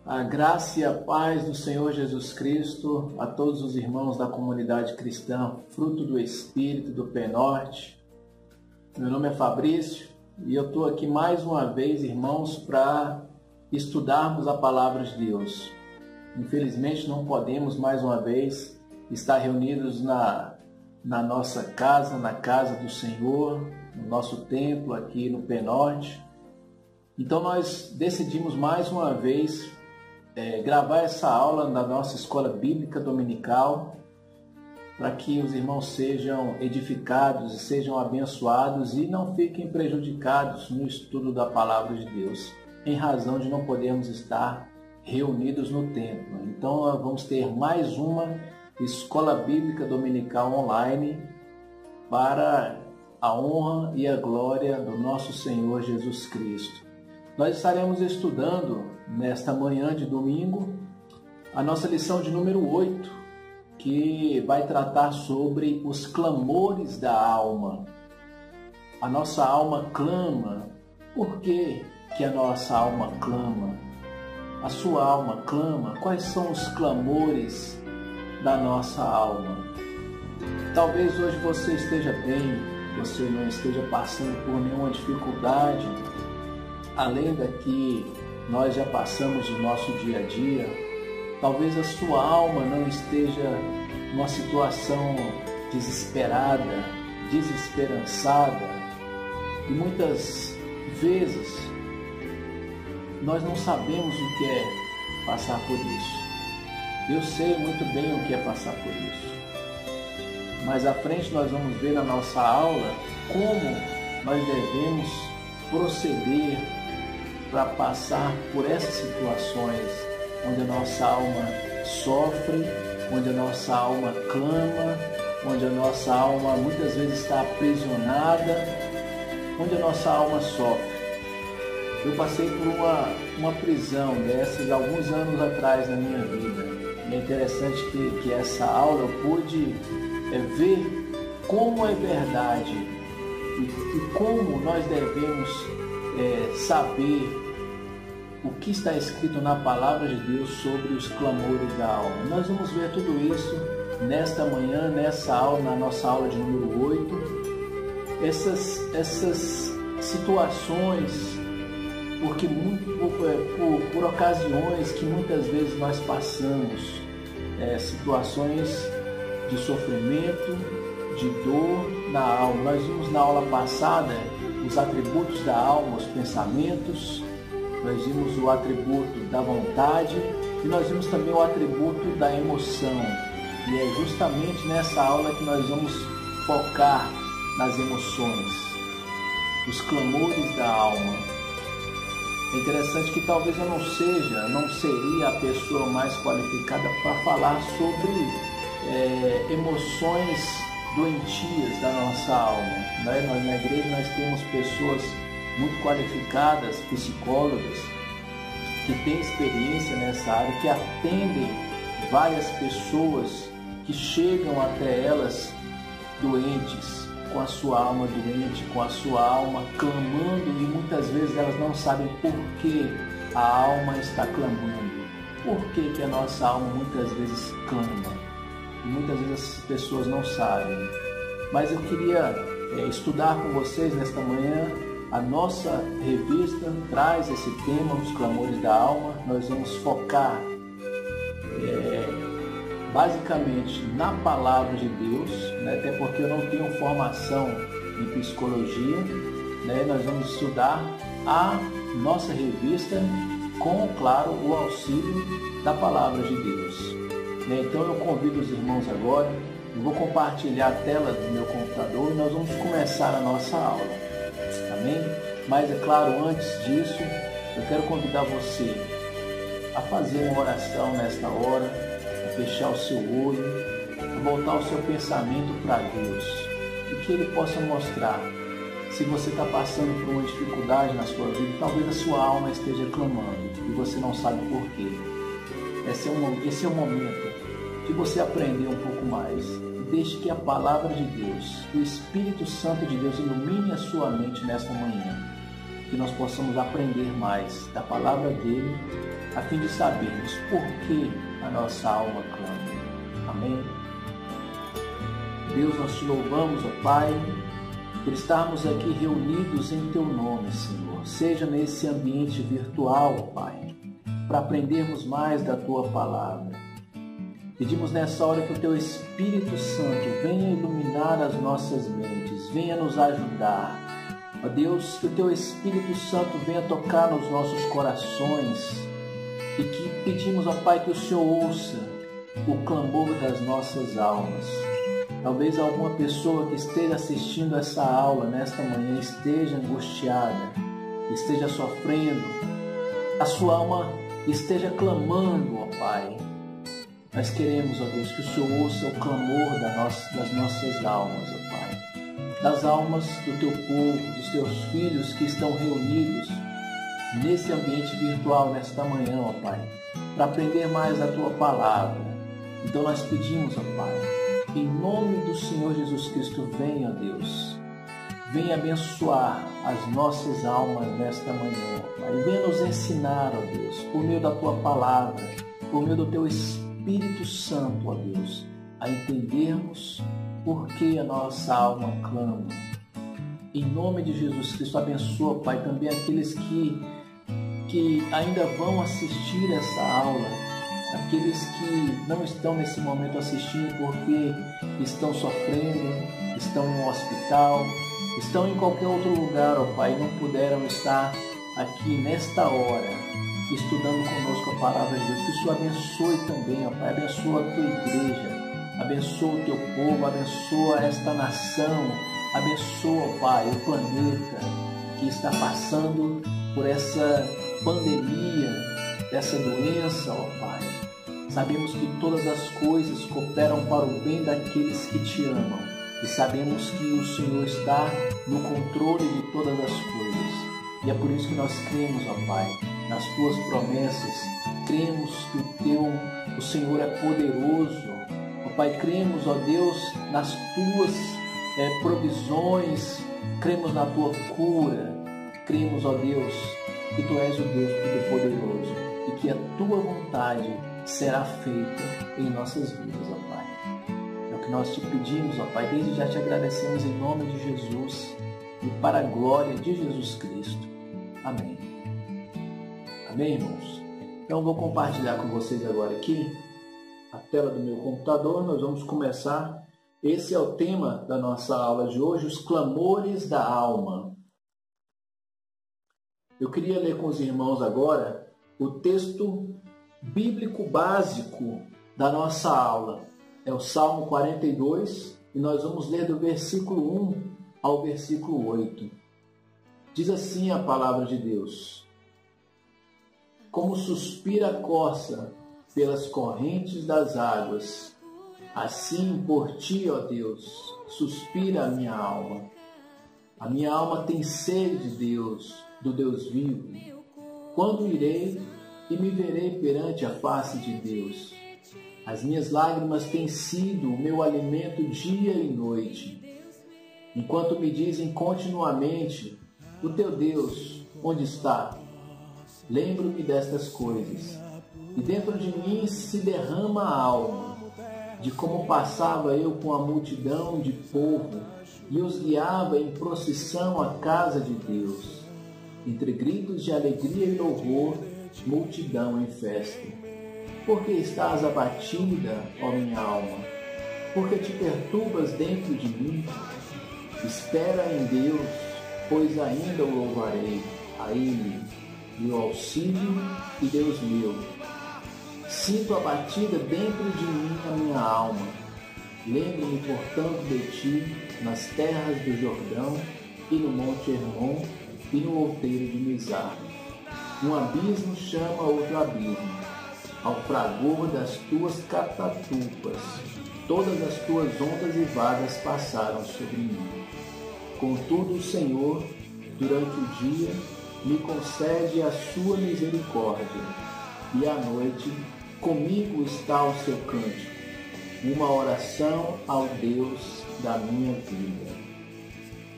A graça e a paz do Senhor Jesus Cristo a todos os irmãos da comunidade cristã, fruto do Espírito do Penorte. Meu nome é Fabrício e eu estou aqui mais uma vez, irmãos, para estudarmos a Palavra de Deus. Infelizmente não podemos mais uma vez estar reunidos na nossa casa, na casa do Senhor, no nosso templo aqui no Penorte. Então nós decidimos mais uma vez gravar essa aula da nossa escola bíblica dominical para que os irmãos sejam edificados e sejam abençoados e não fiquem prejudicados no estudo da Palavra de Deus, em razão de não podermos estar reunidos no templo. Então nós vamos ter mais uma escola bíblica dominical online para a honra e a glória do nosso Senhor Jesus Cristo. Nós estaremos estudando nesta manhã de domingo a nossa lição de número 8, que vai tratar sobre os clamores da alma. A nossa alma clama. Por que a nossa alma clama? A sua alma clama? Quais são os clamores da nossa alma? Talvez hoje você esteja bem, você não esteja passando por nenhuma dificuldade, além da que nós já passamos no nosso dia a dia. Talvez a sua alma não esteja numa situação desesperada, desesperançada. E muitas vezes nós não sabemos o que é passar por isso. Eu sei muito bem o que é passar por isso. Mas à frente nós vamos ver na nossa aula como nós devemos proceder para passar por essas situações onde a nossa alma sofre, onde a nossa alma clama, onde a nossa alma muitas vezes está aprisionada, onde a nossa alma sofre. Eu passei por uma prisão dessas alguns anos atrás na minha vida. E é interessante que essa aula eu pude ver como é verdade e como nós devemos saber o que está escrito na Palavra de Deus sobre os clamores da alma. Nós vamos ver tudo isso nesta manhã, nessa aula, na nossa aula de número 8. Essas situações, porque por ocasiões que muitas vezes nós passamos, situações de sofrimento, de dor na alma. Nós vimos na aula passada os atributos da alma, os pensamentos, nós vimos o atributo da vontade e nós vimos também o atributo da emoção. E é justamente nessa aula que nós vamos focar nas emoções, os clamores da alma. É interessante que talvez eu não seria a pessoa mais qualificada para falar sobre emoções doentias da nossa alma. Nós na igreja nós temos pessoas muito qualificadas, psicólogos, que têm experiência nessa área, que atendem várias pessoas que chegam até elas doentes, com a sua alma doente, com a sua alma clamando, e muitas vezes elas não sabem por que a alma está clamando, por que a nossa alma muitas vezes clama. E muitas vezes as pessoas não sabem. Mas eu queria estudar com vocês nesta manhã. A nossa revista traz esse tema, os clamores da alma. Nós vamos focar basicamente na Palavra de Deus, né? Até porque eu não tenho formação em psicologia, né? Nós vamos estudar a nossa revista com, claro, o auxílio da Palavra de Deus. Então eu convido os irmãos agora, eu vou compartilhar a tela do meu computador e nós vamos começar a nossa aula, amém? Mas é claro, antes disso, eu quero convidar você a fazer uma oração nesta hora, a fechar o seu olho, a voltar o seu pensamento para Deus e que Ele possa mostrar se você está passando por uma dificuldade na sua vida, talvez a sua alma esteja clamando e você não sabe por quê. Esse é o momento de você aprender um pouco mais. Deixe que a Palavra de Deus, o Espírito Santo de Deus ilumine a sua mente nesta manhã. Que nós possamos aprender mais da Palavra dEle a fim de sabermos por que a nossa alma clama. Amém? Deus, nós te louvamos, ó Pai, por estarmos aqui reunidos em Teu nome, Senhor. Seja nesse ambiente virtual, Pai, para aprendermos mais da Tua palavra. Pedimos nessa hora que o Teu Espírito Santo venha iluminar as nossas mentes, venha nos ajudar. Ó Deus, que o Teu Espírito Santo venha tocar nos nossos corações e que pedimos, ó Pai, que o Senhor ouça o clamor das nossas almas. Talvez alguma pessoa que esteja assistindo essa aula nesta manhã esteja angustiada, esteja sofrendo, a sua alma esteja clamando, ó Pai. Nós queremos, ó Deus, que o Senhor ouça o clamor das nossas almas, ó Pai. Das almas do Teu povo, dos Teus filhos que estão reunidos nesse ambiente virtual nesta manhã, ó Pai, para aprender mais da Tua palavra. Então nós pedimos, ó Pai, em nome do Senhor Jesus Cristo, venha, Deus, venha abençoar as nossas almas nesta manhã, ó Pai. Venha nos ensinar, ó Deus, por meio da Tua palavra, por meio do Teu Espírito Santo, ó Deus, a entendermos por que a nossa alma clama. Em nome de Jesus Cristo, abençoa, Pai, também aqueles que ainda vão assistir essa aula, aqueles que não estão nesse momento assistindo porque estão sofrendo, estão em um hospital, estão em qualquer outro lugar, ó Pai, e não puderam estar aqui nesta hora, estudando conosco a palavra de Deus. Que o Senhor abençoe também, ó Pai, abençoa a Tua igreja, abençoa o Teu povo, abençoa esta nação, abençoa, ó Pai, o planeta que está passando por essa pandemia, dessa doença, ó Pai. Sabemos que todas as coisas cooperam para o bem daqueles que Te amam e sabemos que o Senhor está no controle de todas as coisas. E é por isso que nós cremos, ó Pai, nas Tuas promessas, cremos que o Senhor é poderoso, ó Pai, cremos, ó Deus, nas Tuas provisões, cremos na Tua cura, cremos, ó Deus, que Tu és o Deus Todo-Poderoso e que a Tua vontade será feita em nossas vidas, ó Pai. É o que nós Te pedimos, ó Pai, desde já Te agradecemos em nome de Jesus e para a glória de Jesus Cristo. Amém. Amém, irmãos? Então, eu vou compartilhar com vocês agora aqui a tela do meu computador. Nós vamos começar. Esse é o tema da nossa aula de hoje, os clamores da alma. Eu queria ler com os irmãos agora o texto bíblico básico da nossa aula. É o Salmo 42 e nós vamos ler do versículo 1 ao versículo 8. Diz assim a palavra de Deus: Como suspira a corça pelas correntes das águas, assim por Ti, ó Deus, suspira a minha alma. A minha alma tem sede de Deus, do Deus vivo. Quando irei e me verei perante a face de Deus? As minhas lágrimas têm sido o meu alimento dia e noite, enquanto me dizem continuamente: o teu Deus, onde está? Lembro-me destas coisas, e dentro de mim se derrama a alma, de como passava eu com a multidão de povo e os guiava em procissão à casa de Deus, entre gritos de alegria e louvor, multidão em festa. Por que estás abatida, ó minha alma? Por que te perturbas dentro de mim? Espera em Deus, pois ainda o louvarei, a Ele, meu auxílio e Deus meu. Sinto abatida dentro de mim a minha alma. Lembro-me, portanto, de Ti nas terras do Jordão e no Monte Hermon e no outeiro de Mizar. Um abismo chama outro abismo, ao fragor das Tuas catatupas. Todas as Tuas ondas e vagas passaram sobre mim. Contudo, o Senhor, durante o dia, me concede a sua misericórdia, e à noite comigo está o seu cântico, uma oração ao Deus da minha vida.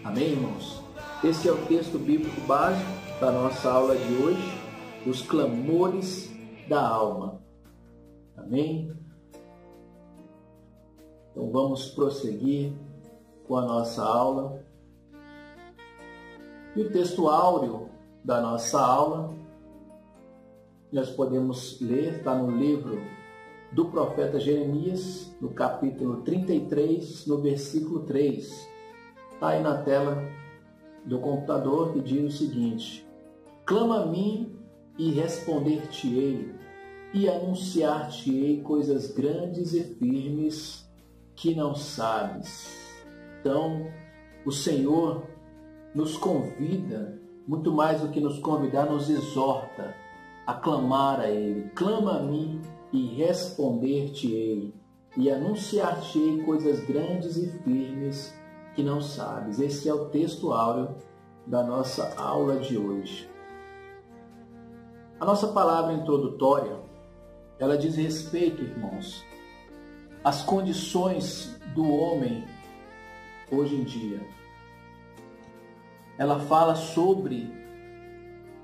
Amém, irmãos? Esse é o texto bíblico básico da nossa aula de hoje, os clamores da alma. Amém? Então vamos prosseguir com a nossa aula. E o texto áureo da nossa aula, nós podemos ler, está no livro do profeta Jeremias, no capítulo 33, no versículo 3. Está aí na tela do computador, que diz o seguinte: clama a mim e responder-te-ei, e anunciar-te-ei coisas grandes e firmes que não sabes. Então, o Senhor nos convida, muito mais do que nos convidar, nos exorta a clamar a Ele. Clama a mim e responder-te-ei, e anunciar-te-ei coisas grandes e firmes que não sabes. Esse é o texto áureo da nossa aula de hoje. A nossa palavra introdutória, ela diz respeito, irmãos, às condições do homem hoje em dia. Ela fala sobre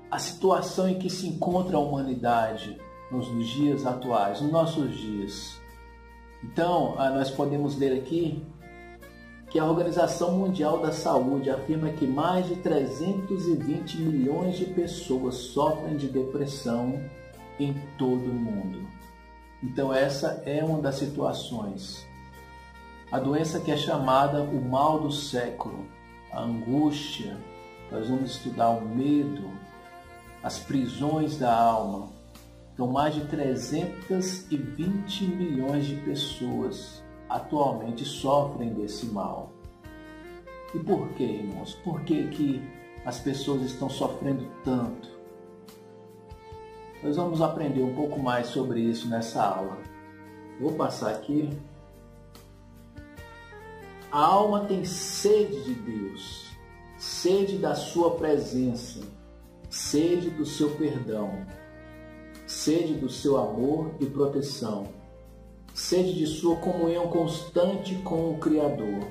a situação em que se encontra a humanidade nos dias atuais, nos nossos dias. Então, nós podemos ler aqui que a Organização Mundial da Saúde afirma que mais de 320 milhões de pessoas sofrem de depressão em todo o mundo. Então, essa é uma das situações. A doença que é chamada o mal do século, a angústia, nós vamos estudar o medo, as prisões da alma. Então, mais de 320 milhões de pessoas atualmente sofrem desse mal. E por quê, irmãos? Por que as pessoas estão sofrendo tanto? Nós vamos aprender um pouco mais sobre isso nessa aula. Vou passar aqui. A alma tem sede de Deus, sede da sua presença, sede do seu perdão, sede do seu amor e proteção, sede de sua comunhão constante com o Criador,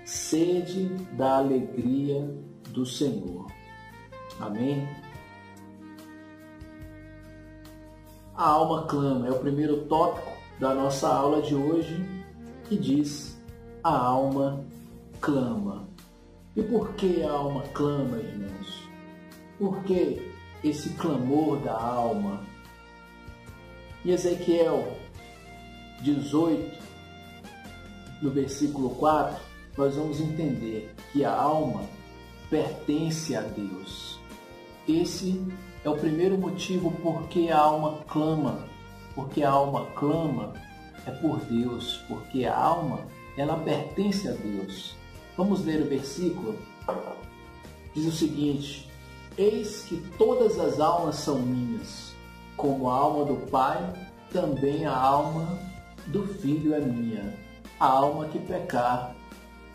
sede da alegria do Senhor. Amém? A alma clama é o primeiro tópico da nossa aula de hoje, que diz: a alma clama. E por que a alma clama, irmãos? Por que esse clamor da alma? Em Ezequiel 18, no versículo 4, nós vamos entender que a alma pertence a Deus. Esse é o primeiro motivo por que a alma clama. Porque a alma clama é por Deus, porque a alma, ela pertence a Deus. Vamos ler o versículo? Diz o seguinte: eis que todas as almas são minhas, como a alma do Pai, também a alma do Filho é minha. A alma que pecar,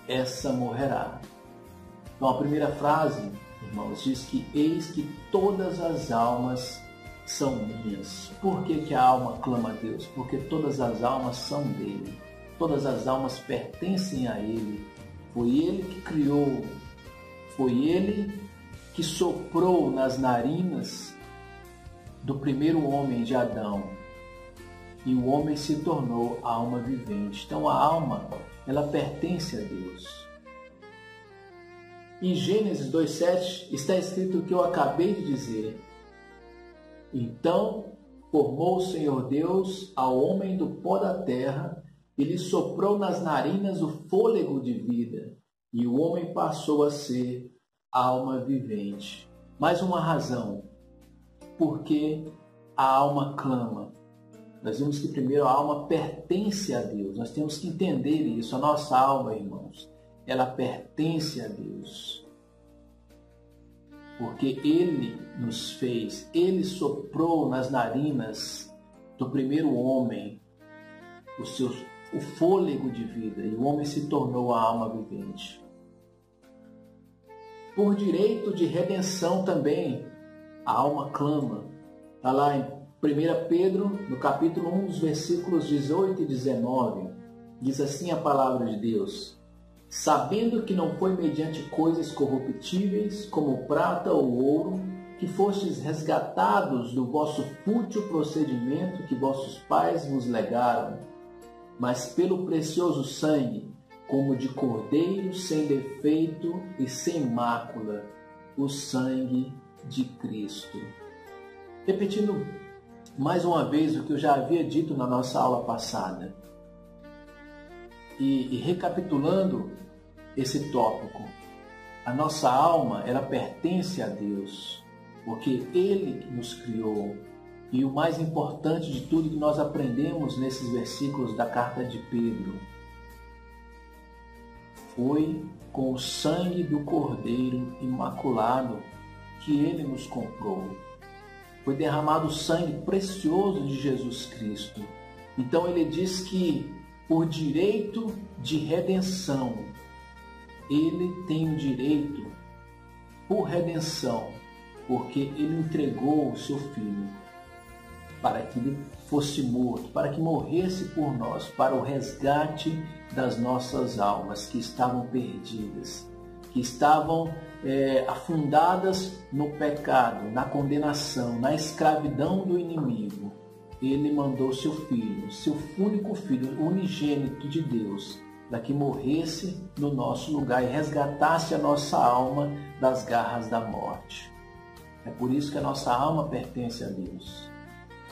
essa morrerá. Então a primeira frase, irmãos, diz que eis que todas as almas são minhas. Por que a alma clama a Deus? Porque todas as almas são dele. Todas as almas pertencem a Ele. Foi Ele que criou, foi Ele que soprou nas narinas do primeiro homem, de Adão. E o homem se tornou a alma vivente. Então a alma, ela pertence a Deus. Em Gênesis 2,7 está escrito o que eu acabei de dizer. Então formou o Senhor Deus ao homem do pó da terra, e lhe soprou nas narinas o fôlego de vida, e o homem passou a ser alma vivente. Mais uma razão porque a alma clama. Nós vimos que primeiro a alma pertence a Deus. Nós temos que entender isso. A nossa alma, irmãos, ela pertence a Deus. Porque Ele nos fez, Ele soprou nas narinas do primeiro homem o fôlego de vida, e o homem se tornou a alma vivente. Por direito de redenção também, a alma clama. Está lá em 1 Pedro, no capítulo 1, os versículos 18 e 19, diz assim a palavra de Deus: sabendo que não foi mediante coisas corruptíveis, como prata ou ouro, que fostes resgatados do vosso fútil procedimento que vossos pais vos legaram, mas pelo precioso sangue, como de cordeiro sem defeito e sem mácula, o sangue de Cristo. Repetindo mais uma vez o que eu já havia dito na nossa aula passada, e recapitulando esse tópico, a nossa alma, ela pertence a Deus, porque Ele nos criou. E o mais importante de tudo que nós aprendemos nesses versículos da carta de Pedro foi com o sangue do Cordeiro imaculado que Ele nos comprou. Foi derramado o sangue precioso de Jesus Cristo. Então Ele diz que por direito de redenção, Ele tem o direito por redenção, porque Ele entregou o seu Filho para que Ele fosse morto, para que morresse por nós, para o resgate das nossas almas que estavam perdidas, que estavam afundadas no pecado, na condenação, na escravidão do inimigo. Ele mandou seu Filho, seu único Filho, unigênito de Deus, para que morresse no nosso lugar e resgatasse a nossa alma das garras da morte. É por isso que a nossa alma pertence a Deus.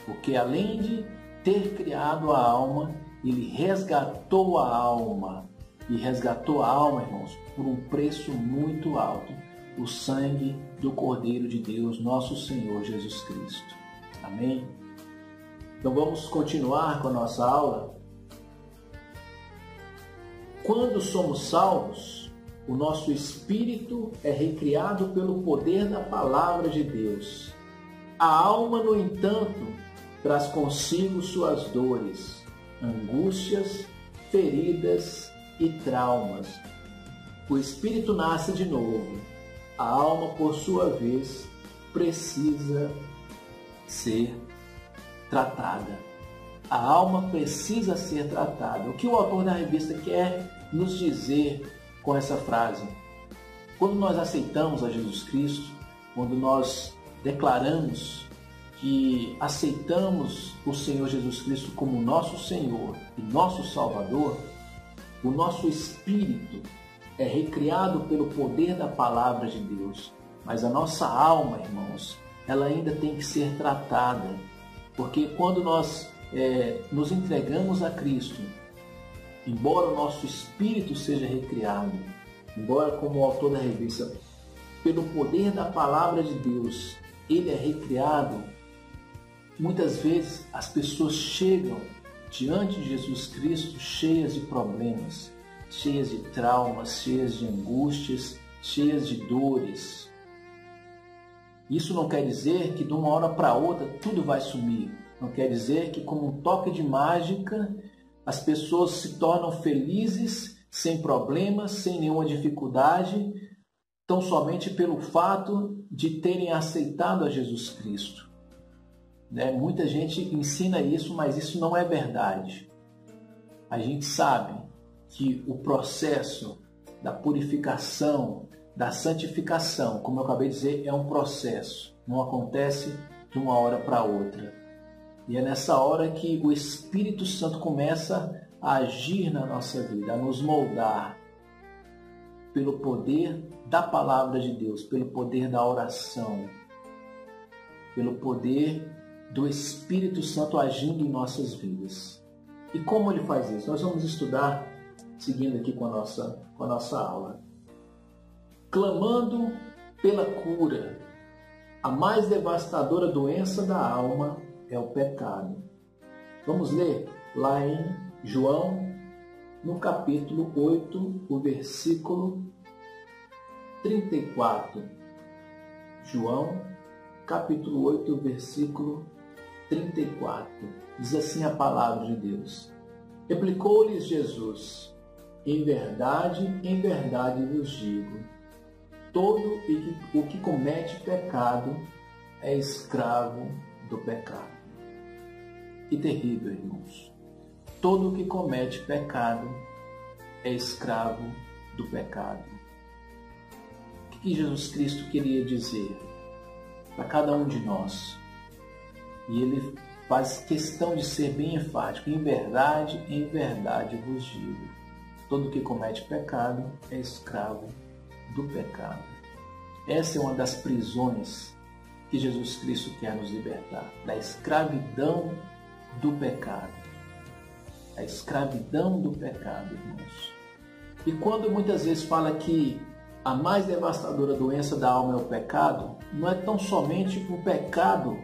Porque além de ter criado a alma, Ele resgatou a alma. E resgatou a alma, irmãos, por um preço muito alto. O sangue do Cordeiro de Deus, nosso Senhor Jesus Cristo. Amém? Então vamos continuar com a nossa aula. Quando somos salvos, o nosso espírito é recriado pelo poder da palavra de Deus. A alma, no entanto, traz consigo suas dores, angústias, feridas e traumas. O espírito nasce de novo. A alma, por sua vez, precisa ser tratada. A alma precisa ser tratada. O que o autor da revista quer nos dizer com essa frase? Quando nós aceitamos a Jesus Cristo, quando nós declaramos que aceitamos o Senhor Jesus Cristo como nosso Senhor e nosso Salvador, o nosso espírito é recriado pelo poder da palavra de Deus. Mas a nossa alma, irmãos, ela ainda tem que ser tratada. Porque quando nós nos entregamos a Cristo, embora o nosso espírito seja recriado, embora, como o autor da revista, pelo poder da palavra de Deus, ele é recriado, muitas vezes as pessoas chegam diante de Jesus Cristo cheias de problemas, cheias de traumas, cheias de angústias, cheias de dores. Isso não quer dizer que de uma hora para outra tudo vai sumir. Não quer dizer que, como um toque de mágica, as pessoas se tornam felizes, sem problemas, sem nenhuma dificuldade, tão somente pelo fato de terem aceitado a Jesus Cristo. Muita gente ensina isso, mas isso não é verdade. A gente sabe que o processo da purificação, da santificação, como eu acabei de dizer, é um processo. Não acontece de uma hora para outra. E é nessa hora que o Espírito Santo começa a agir na nossa vida, a nos moldar pelo poder da palavra de Deus, pelo poder da oração, pelo poder do Espírito Santo agindo em nossas vidas. E como ele faz isso? Nós vamos estudar, seguindo aqui com a nossa aula. Clamando pela cura, a mais devastadora doença da alma é o pecado. Vamos ler lá em João, no capítulo 8, o versículo 34. João, capítulo 8, versículo 34. Diz assim a palavra de Deus. Replicou-lhes Jesus: em verdade vos digo, todo o que comete pecado é escravo do pecado. Que terrível, irmãos. Todo o que comete pecado é escravo do pecado. O que Jesus Cristo queria dizer? para cada um de nós. E ele faz questão de ser bem enfático. Em verdade vos digo, todo que comete pecado é escravo do pecado. Essa é uma das prisões que Jesus Cristo quer nos libertar, da escravidão do pecado. A escravidão do pecado, irmãos. E quando muitas vezes fala que a mais devastadora doença da alma é o pecado, não é tão somente um pecado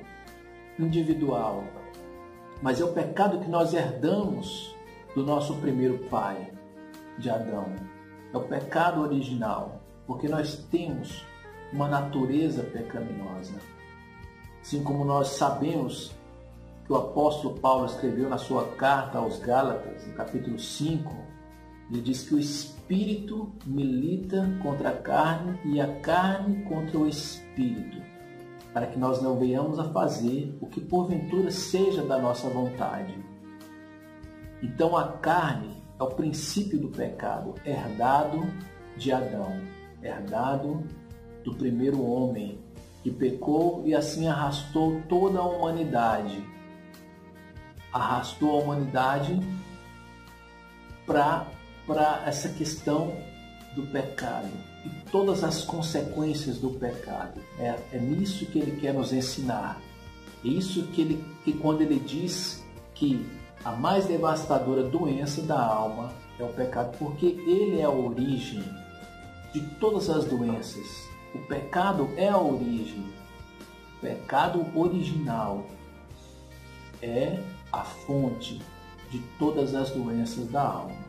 individual, mas é o pecado que nós herdamos do nosso primeiro pai, de Adão. É o pecado original, porque nós temos uma natureza pecaminosa. Assim como nós sabemos que o apóstolo Paulo escreveu na sua carta aos Gálatas, no capítulo 5, ele diz que o Espírito milita contra a carne e a carne contra o Espírito, para que nós não venhamos a fazer o que porventura seja da nossa vontade. Então a carne é o princípio do pecado, herdado de Adão, herdado do primeiro homem, que pecou e assim arrastou toda a humanidade. Arrastou a humanidade para essa questão do pecado e todas as consequências do pecado. É nisso que ele quer nos ensinar. É isso que quando ele diz que a mais devastadora doença da alma é o pecado, porque ele é a origem de todas as doenças. O pecado é a origem. O pecado original é a fonte de todas as doenças da alma.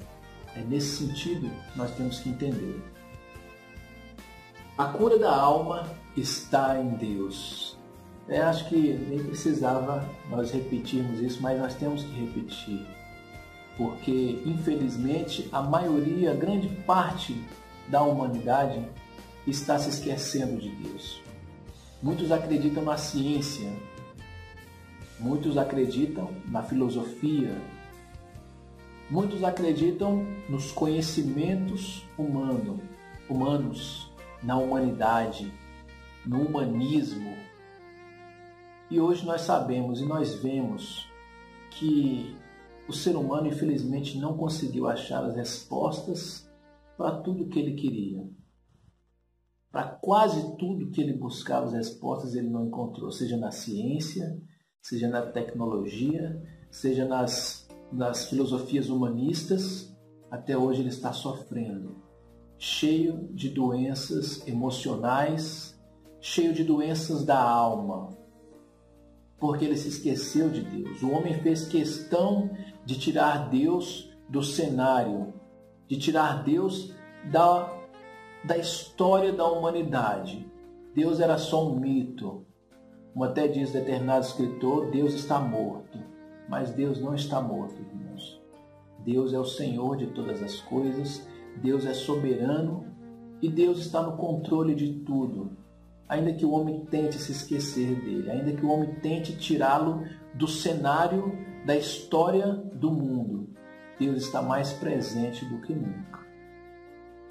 É nesse sentido que nós temos que entender. A cura da alma está em Deus. Acho que nem precisava nós repetirmos isso, mas nós temos que repetir. Porque, infelizmente, a maioria, a grande parte da humanidade está se esquecendo de Deus. Muitos acreditam na ciência, muitos acreditam na filosofia, muitos acreditam nos conhecimentos humanos, na humanidade, no humanismo. E hoje nós sabemos e nós vemos que o ser humano, infelizmente, não conseguiu achar as respostas para tudo que ele queria. Para quase tudo que ele buscava as respostas, ele não encontrou, seja na ciência, seja na tecnologia, seja nas filosofias humanistas. Até hoje ele está sofrendo, cheio de doenças emocionais, cheio de doenças da alma, porque ele se esqueceu de Deus. O homem fez questão de tirar Deus do cenário, de tirar Deus da história da humanidade. Deus era só um mito. Como até diz determinado escritor, Deus está morto. Mas Deus não está morto, irmãos. Deus é o Senhor de todas as coisas, Deus é soberano e Deus está no controle de tudo. Ainda que o homem tente se esquecer dele, ainda que o homem tente tirá-lo do cenário da história do mundo, Deus está mais presente do que nunca.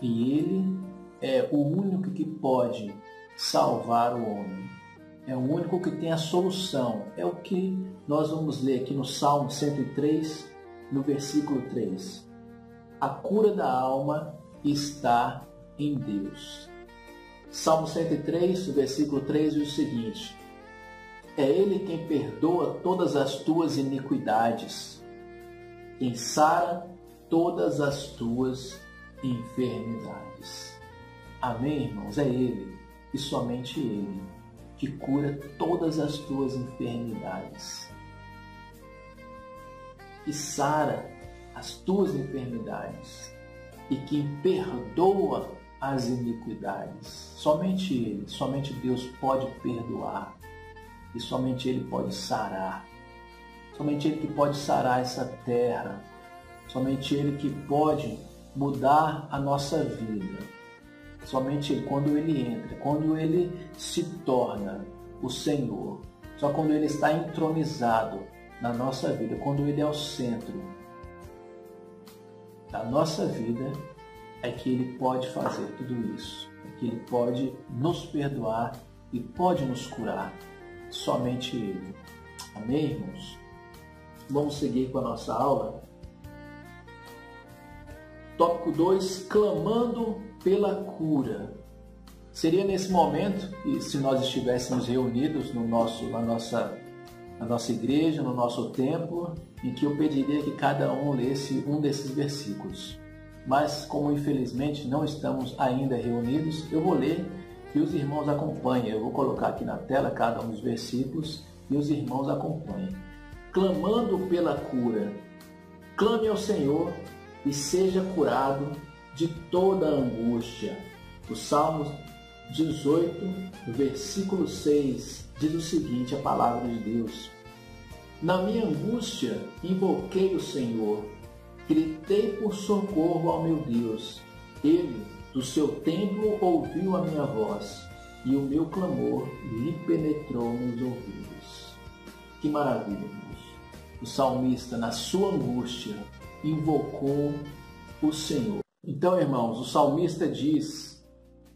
E Ele é o único que pode salvar o homem. É o único que tem a solução. É o que nós vamos ler aqui no Salmo 103, no versículo 3. A cura da alma está em Deus. Salmo 103, versículo 3 diz o seguinte: é Ele quem perdoa todas as tuas iniquidades, quem sara todas as tuas enfermidades. Amém, irmãos? É Ele, e somente Ele, que cura todas as tuas enfermidades, que sara as tuas enfermidades e que perdoa as iniquidades. Somente Ele, somente Deus pode perdoar e somente Ele pode sarar. Somente Ele que pode sarar essa terra. Somente Ele que pode mudar a nossa vida. Somente Ele, quando Ele entra, quando Ele se torna o Senhor, só quando Ele está entronizado na nossa vida, quando Ele é o centro da nossa vida, é que Ele pode fazer tudo isso, é que Ele pode nos perdoar e pode nos curar. Somente Ele. Amém, irmãos? Vamos seguir com a nossa aula. Tópico 2, clamando pela cura. Seria nesse momento, e se nós estivéssemos reunidos na nossa igreja, no nosso templo, em que eu pediria que cada um lesse um desses versículos. Mas como infelizmente não estamos ainda reunidos, eu vou ler e os irmãos acompanhem. Eu vou colocar aqui na tela cada um dos versículos e os irmãos acompanhem. Clamando pela cura. Clame ao Senhor e seja curado de toda angústia. O Salmo 18, versículo 6, diz o seguinte, a palavra de Deus. Na minha angústia, invoquei o Senhor, gritei por socorro ao meu Deus. Ele, do seu templo, ouviu a minha voz, e o meu clamor lhe penetrou nos ouvidos. Que maravilha, irmãos! O salmista, na sua angústia, invocou o Senhor. Então, irmãos, o salmista diz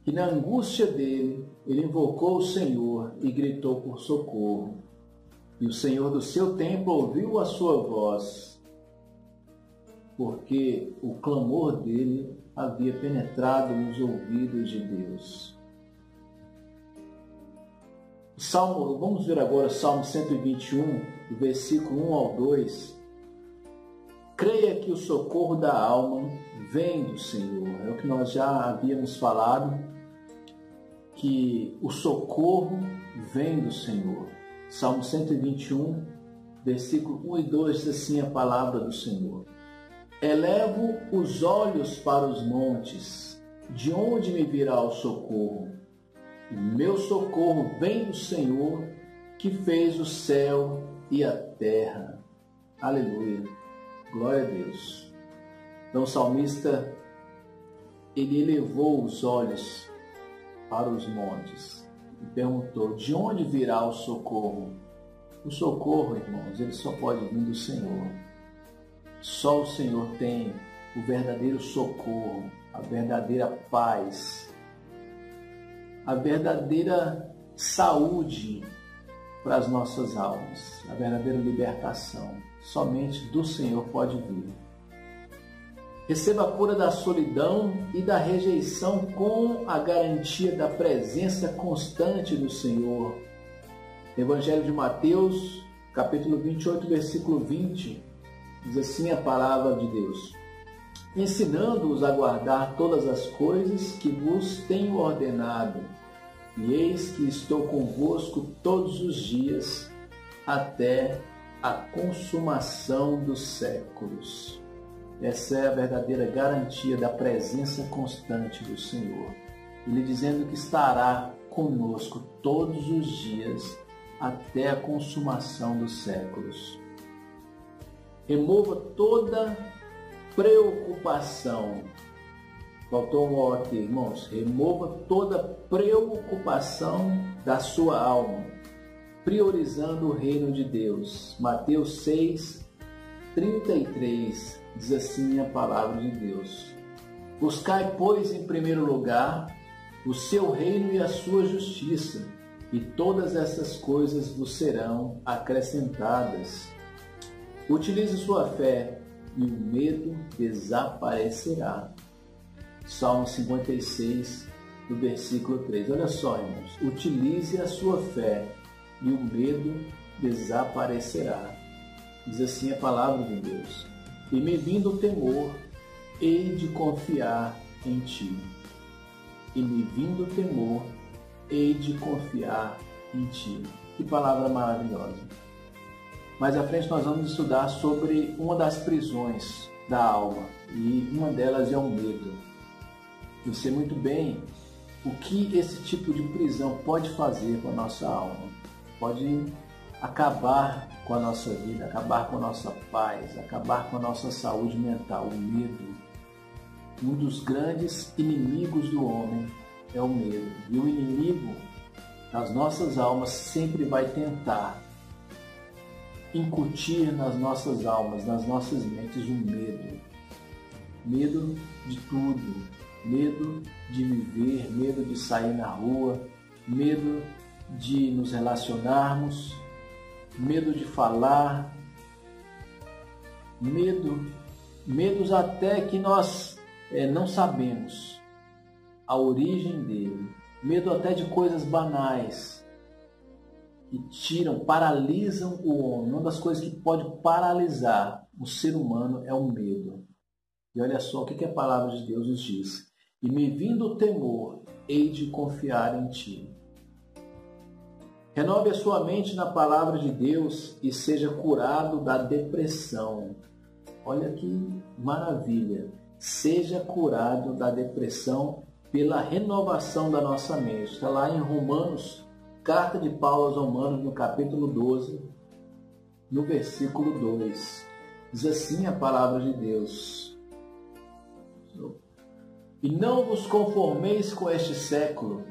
que na angústia dele, ele invocou o Senhor e gritou por socorro. E o Senhor do seu templo ouviu a sua voz, porque o clamor dele havia penetrado nos ouvidos de Deus. Vamos ver agora o Salmo 121, do versículo 1 ao 2. Creia que o socorro da alma vem do Senhor. É o que nós já havíamos falado, que o socorro vem do Senhor. Salmo 121, versículo 1 e 2 diz assim a palavra do Senhor. Elevo os olhos para os montes, de onde me virá o socorro? O meu socorro vem do Senhor, que fez o céu e a terra. Aleluia. Glória a Deus. Então o salmista, ele elevou os olhos para os montes e perguntou, de onde virá o socorro? O socorro, irmãos, ele só pode vir do Senhor. Só o Senhor tem o verdadeiro socorro, a verdadeira paz, a verdadeira saúde para as nossas almas, a verdadeira libertação. Somente do Senhor pode vir. Receba a cura da solidão e da rejeição com a garantia da presença constante do Senhor. Evangelho de Mateus, capítulo 28, versículo 20, diz assim a palavra de Deus. Ensinando-os a guardar todas as coisas que vos tenho ordenado, e eis que estou convosco todos os dias, até a consumação dos séculos. Essa é a verdadeira garantia da presença constante do Senhor. Ele dizendo que estará conosco todos os dias até a consumação dos séculos. Remova toda preocupação. Faltou um ó aqui, irmãos. Remova toda preocupação da sua alma, priorizando o reino de Deus. Mateus 6, 33, diz assim a palavra de Deus. Buscai, pois, em primeiro lugar o seu reino e a sua justiça, e todas essas coisas vos serão acrescentadas. Utilize sua fé e o medo desaparecerá. Salmo 56, do versículo 3. Olha só, irmãos. Utilize a sua fé e o medo desaparecerá. Diz assim a palavra de Deus. E me vindo o temor, hei de confiar em ti. E me vindo o temor, hei de confiar em ti. Que palavra maravilhosa. Mais à frente nós vamos estudar sobre uma das prisões da alma. E uma delas é o medo. Eu sei muito bem o que esse tipo de prisão pode fazer com a nossa alma. Pode acabar com a nossa vida, acabar com a nossa paz, acabar com a nossa saúde mental. O medo. Um dos grandes inimigos do homem é o medo. E o inimigo das nossas almas sempre vai tentar incutir nas nossas almas, nas nossas mentes, o medo. Medo de tudo. Medo de viver, medo de sair na rua, medo de nos relacionarmos, medo de falar, medos até que nós não sabemos a origem dele, medo até de coisas banais que paralisam o homem. Uma das coisas que pode paralisar o ser humano é o medo. E olha só o que a palavra de Deus nos diz: e me vindo o temor, hei de confiar em ti. Renove a sua mente na palavra de Deus e seja curado da depressão. Olha que maravilha! Seja curado da depressão pela renovação da nossa mente. Está lá em Romanos, carta de Paulo aos Romanos, no capítulo 12, no versículo 2. Diz assim a palavra de Deus: e não vos conformeis com este século,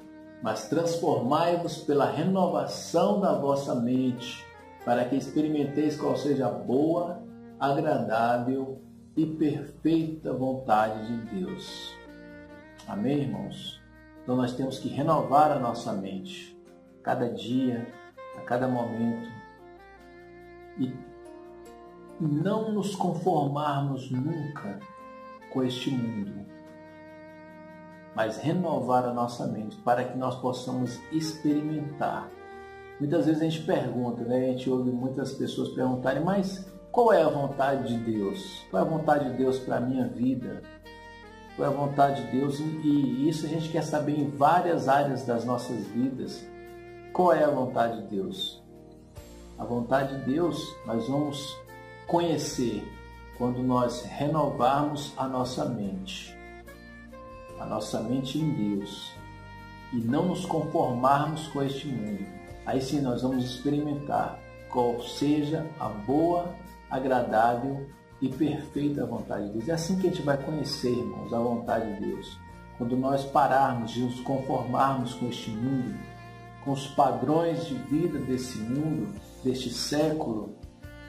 mas transformai-vos pela renovação da vossa mente, para que experimenteis qual seja a boa, agradável e perfeita vontade de Deus. Amém, irmãos? Então nós temos que renovar a nossa mente, cada dia, a cada momento, e não nos conformarmos nunca com este mundo, mas renovar a nossa mente para que nós possamos experimentar. Muitas vezes a gente pergunta, a gente ouve muitas pessoas perguntarem, mas qual é a vontade de Deus? Qual é a vontade de Deus para a minha vida? Qual é a vontade de Deus? E isso a gente quer saber em várias áreas das nossas vidas. Qual é a vontade de Deus? A vontade de Deus nós vamos conhecer quando nós renovarmos a nossa mente em Deus, e não nos conformarmos com este mundo. Aí sim nós vamos experimentar qual seja a boa, agradável e perfeita vontade de Deus. É assim que a gente vai conhecer, irmãos, a vontade de Deus. Quando nós pararmos de nos conformarmos com este mundo, com os padrões de vida desse mundo, deste século,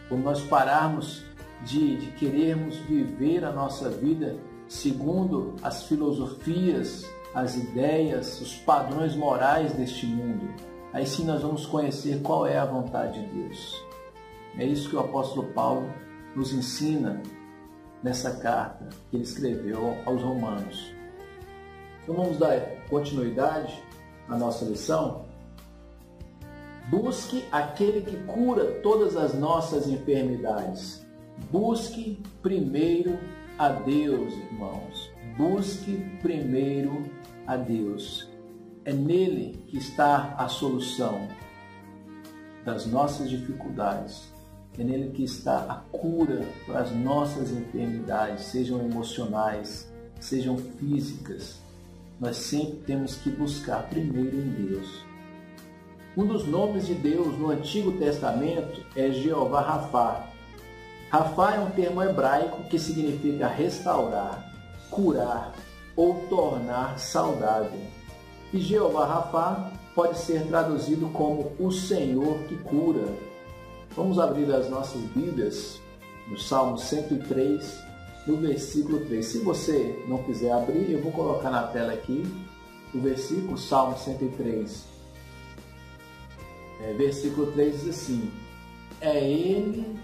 quando nós pararmos de querermos viver a nossa vida segundo as filosofias, as ideias, os padrões morais deste mundo, aí sim nós vamos conhecer qual é a vontade de Deus. É isso que o apóstolo Paulo nos ensina nessa carta que ele escreveu aos Romanos. Então vamos dar continuidade à nossa lição. Busque aquele que cura todas as nossas enfermidades. Busque primeiro a Deus, irmãos. Busque primeiro a Deus. É nele que está a solução das nossas dificuldades. É nele que está a cura para as nossas enfermidades, sejam emocionais, sejam físicas. Nós sempre temos que buscar primeiro em Deus. Um dos nomes de Deus no Antigo Testamento é Jeová Rafá. Rafá é um termo hebraico que significa restaurar, curar ou tornar saudável. E Jeová Rafá pode ser traduzido como o Senhor que cura. Vamos abrir as nossas Bíblias no Salmo 103, no versículo 3. Se você não quiser abrir, eu vou colocar na tela aqui o versículo, Salmo 103. Versículo 3 diz assim: é Ele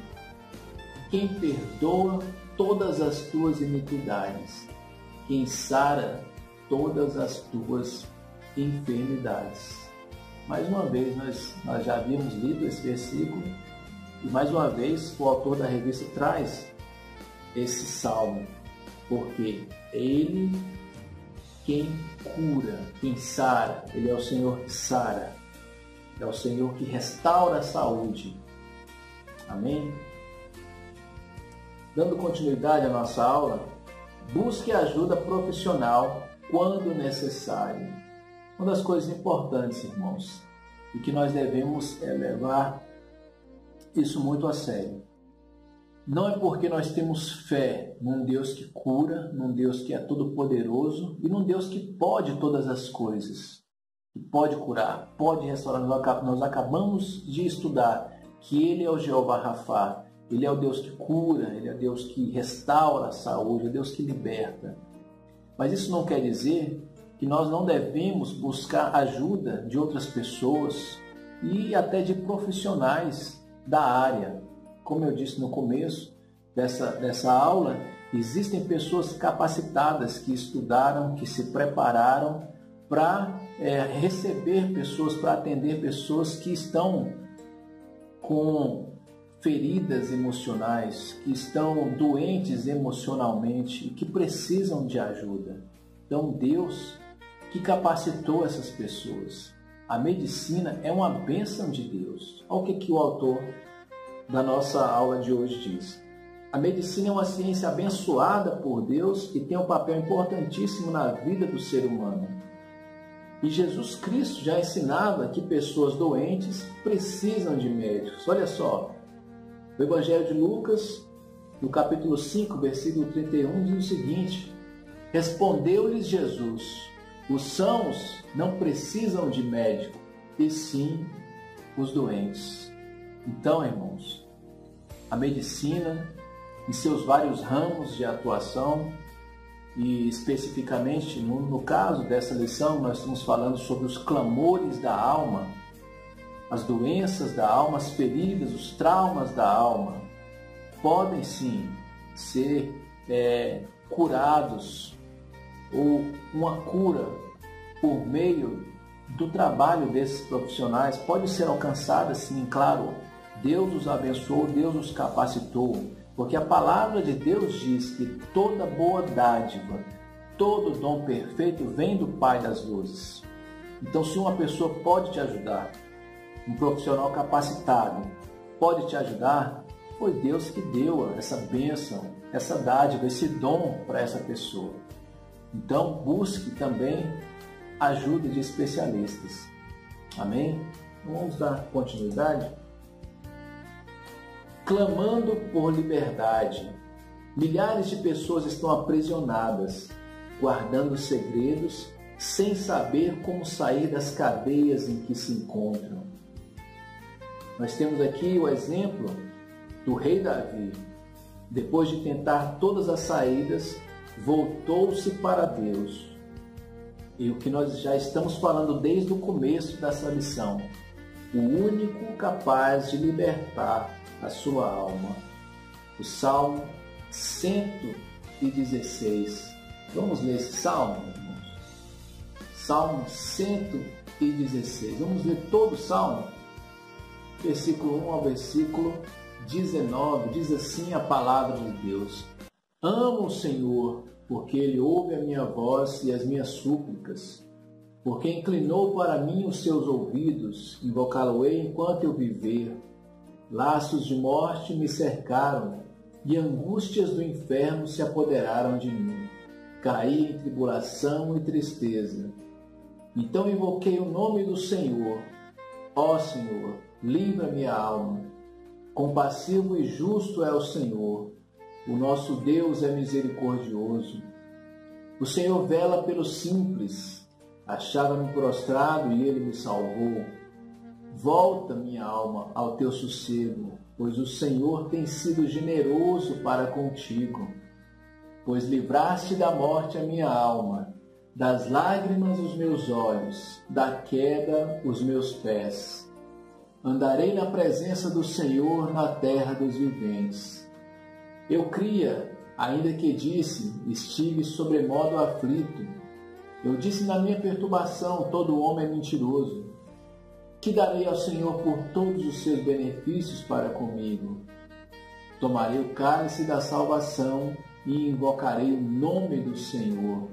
quem perdoa todas as tuas iniquidades, quem sara todas as tuas enfermidades. Mais uma vez, nós já havíamos lido esse versículo, e mais uma vez o autor da revista traz esse salmo, porque Ele quem cura, quem sara, Ele é o Senhor que sara, é o Senhor que restaura a saúde. Amém? Dando continuidade à nossa aula, busque ajuda profissional quando necessário. Uma das coisas importantes, irmãos, e que nós devemos levar isso muito a sério. Não é porque nós temos fé num Deus que cura, num Deus que é todo-poderoso e num Deus que pode todas as coisas, que pode curar, pode restaurar. Nós acabamos de estudar que Ele é o Jeová Rafá. Ele é o Deus que cura, Ele é o Deus que restaura a saúde, é o Deus que liberta. Mas isso não quer dizer que nós não devemos buscar ajuda de outras pessoas e até de profissionais da área. Como eu disse no começo dessa aula, existem pessoas capacitadas que estudaram, que se prepararam para receber pessoas, para atender pessoas que estão com feridas emocionais, que estão doentes emocionalmente e que precisam de ajuda. Então Deus que capacitou essas pessoas. A medicina é uma bênção de Deus. Olha o que o autor da nossa aula de hoje diz. A medicina é uma ciência abençoada por Deus e tem um papel importantíssimo na vida do ser humano. E Jesus Cristo já ensinava que pessoas doentes precisam de médicos. Olha só, o Evangelho de Lucas, no capítulo 5, versículo 31, diz o seguinte: respondeu-lhes Jesus: os sãos não precisam de médico, e sim os doentes. Então, irmãos, a medicina, em seus vários ramos de atuação, e especificamente no caso dessa lição, nós estamos falando sobre os clamores da alma, as doenças da alma, as feridas, os traumas da alma, podem sim ser curados, ou uma cura por meio do trabalho desses profissionais pode ser alcançada, sim, claro. Deus os abençoou, Deus os capacitou, porque a palavra de Deus diz que toda boa dádiva, todo dom perfeito vem do Pai das luzes. Então, se uma pessoa pode te ajudar, um profissional capacitado pode te ajudar, foi Deus que deu essa bênção, essa dádiva, esse dom para essa pessoa. Então, busque também ajuda de especialistas. Amém? Vamos dar continuidade? Clamando por liberdade. Milhares de pessoas estão aprisionadas, guardando segredos, sem saber como sair das cadeias em que se encontram. Nós temos aqui o exemplo do rei Davi. Depois de tentar todas as saídas, voltou-se para Deus. E o que nós já estamos falando desde o começo dessa lição, o único capaz de libertar a sua alma. O Salmo 116. Vamos ler esse salmo, irmãos? Salmo 116. Vamos ler todo o salmo? Versículo 1 ao versículo 19, diz assim a palavra de Deus: amo o Senhor, porque Ele ouve a minha voz e as minhas súplicas, porque inclinou para mim os seus ouvidos, invocá-lo-ei enquanto eu viver. Laços de morte me cercaram, e angústias do inferno se apoderaram de mim. Caí em tribulação e tristeza. Então invoquei o nome do Senhor. Ó Senhor, livra minha alma. Compassivo e justo é o Senhor. O nosso Deus é misericordioso. O Senhor vela pelos simples. Achava-me prostrado e Ele me salvou. Volta, minha alma, ao teu sossego, pois o Senhor tem sido generoso para contigo. Pois livraste da morte a minha alma, das lágrimas os meus olhos, da queda os meus pés. Andarei na presença do Senhor na terra dos viventes. Eu cria, ainda que disse, estive sobremodo aflito. Eu disse na minha perturbação, todo homem é mentiroso. Que darei ao Senhor por todos os seus benefícios para comigo? Tomarei o cálice da salvação e invocarei o nome do Senhor.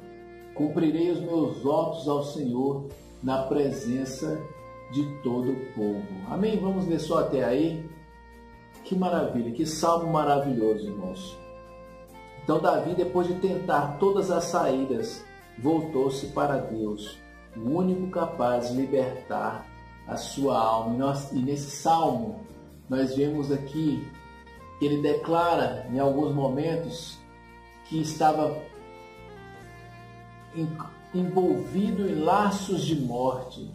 Cumprirei os meus votos ao Senhor na presença de todo o povo. Amém? Vamos ler só até aí? Que maravilha, que salmo maravilhoso, irmãos. Então Davi, depois de tentar todas as saídas, voltou-se para Deus, o único capaz de libertar a sua alma. E nesse salmo, nós vemos aqui que ele declara, em alguns momentos, que estava envolvido em laços de morte,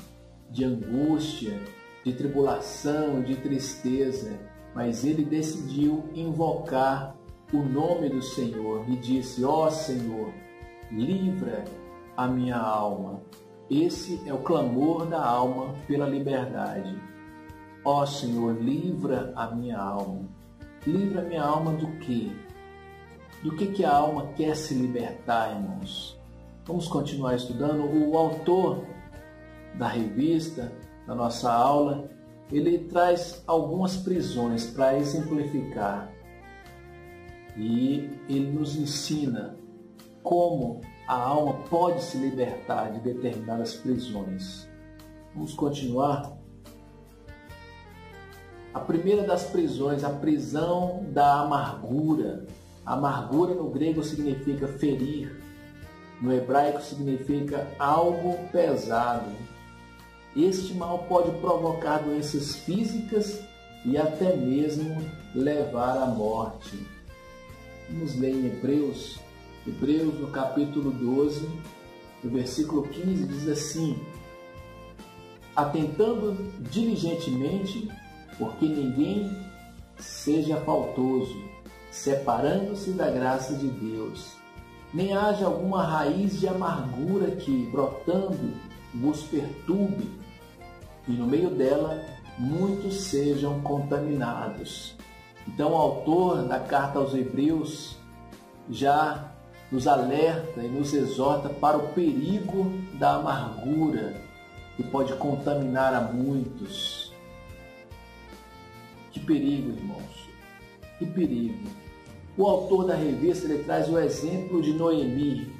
de angústia, de tribulação, de tristeza, mas ele decidiu invocar o nome do Senhor e disse: ó Senhor, livra a minha alma. Esse é o clamor da alma pela liberdade. Ó Senhor, livra a minha alma. Livra a minha alma do quê? Do que a alma quer se libertar, irmãos? Vamos continuar estudando. O autor da revista, da nossa aula, ele traz algumas prisões para exemplificar. E ele nos ensina como a alma pode se libertar de determinadas prisões. Vamos continuar. A primeira das prisões, a prisão da amargura. Amargura no grego significa ferir, no hebraico significa algo pesado. Este mal pode provocar doenças físicas e até mesmo levar à morte. Vamos ler em Hebreus no capítulo 12, no versículo 15, diz assim: atentando diligentemente, porque ninguém seja faltoso, separando-se da graça de Deus, nem haja alguma raiz de amargura que, brotando, vos perturbe, e no meio dela muitos sejam contaminados. Então o autor da carta aos Hebreus já nos alerta e nos exorta para o perigo da amargura, que pode contaminar a muitos. Que perigo, irmãos! Que perigo! O autor da revista ele traz o exemplo de Noemi.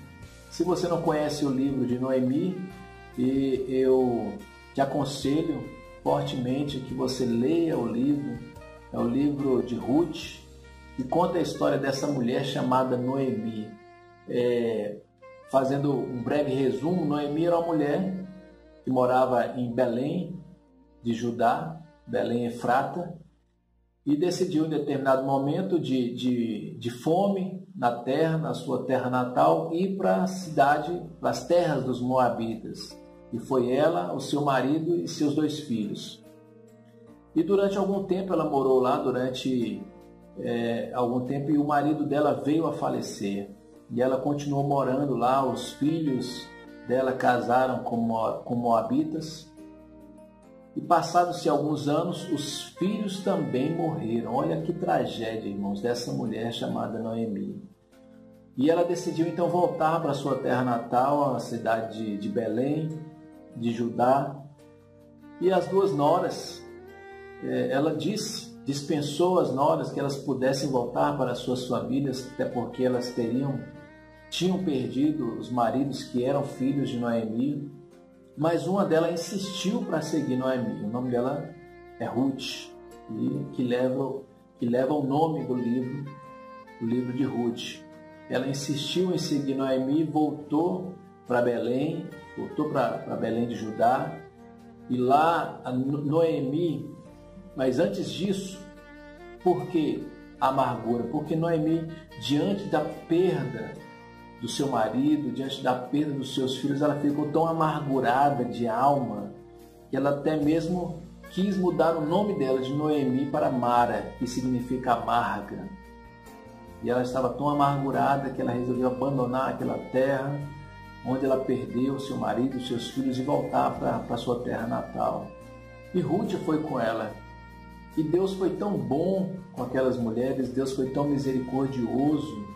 Se você não conhece o livro de Noemi, eu te aconselho fortemente que você leia o livro. É o livro de Ruth, que conta a história dessa mulher chamada Noemi. Fazendo um breve resumo, Noemi era uma mulher que morava em Belém, de Judá, Belém Efrata, e decidiu em determinado momento de fome na terra, na sua terra natal, ir para a cidade, para as terras dos Moabitas. E foi ela, o seu marido e seus 2 filhos. E durante algum tempo ela morou lá, algum tempo, e o marido dela veio a falecer. E ela continuou morando lá, os filhos dela casaram com Moabitas. E passados-se alguns anos, os filhos também morreram. Olha que tragédia, irmãos, dessa mulher chamada Noemi. E ela decidiu então voltar para a sua terra natal, a cidade de Belém, de Judá. E as 2 noras, ela dispensou as noras que elas pudessem voltar para suas famílias, até porque elas tinham perdido os maridos que eram filhos de Noemi. Mas uma delas insistiu para seguir Noemi. O nome dela é Ruth, que leva o nome do livro de Ruth. Ela insistiu em seguir Noemi, voltou para Belém, de Judá. E lá, Noemi, mas antes disso, por que a amargura? Porque Noemi, diante da perda do seu marido, diante da perda dos seus filhos, ela ficou tão amargurada de alma que ela até mesmo quis mudar o nome dela de Noemi para Mara, que significa amarga. E ela estava tão amargurada que ela resolveu abandonar aquela terra onde ela perdeu seu marido, seus filhos, e voltar para sua terra natal. E Ruth foi com ela. E Deus foi tão bom com aquelas mulheres, Deus foi tão misericordioso,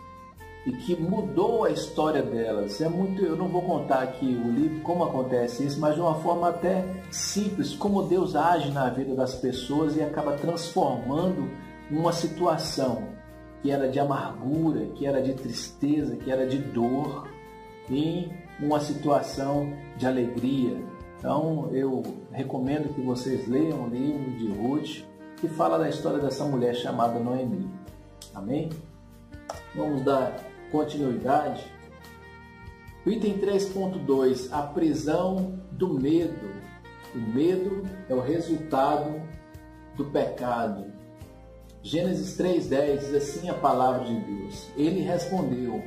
e que mudou a história delas. Eu não vou contar aqui o livro como acontece isso, mas de uma forma até simples, como Deus age na vida das pessoas e acaba transformando uma situação que era de amargura, que era de tristeza, que era de dor, em uma situação de alegria. Então eu recomendo que vocês leiam o livro de Ruth, que fala da história dessa mulher chamada Noemi. Amém? Vamos dar continuidade. O item 3.2, a prisão do medo. O medo é o resultado do pecado. Gênesis 3:10 diz assim a palavra de Deus. Ele respondeu: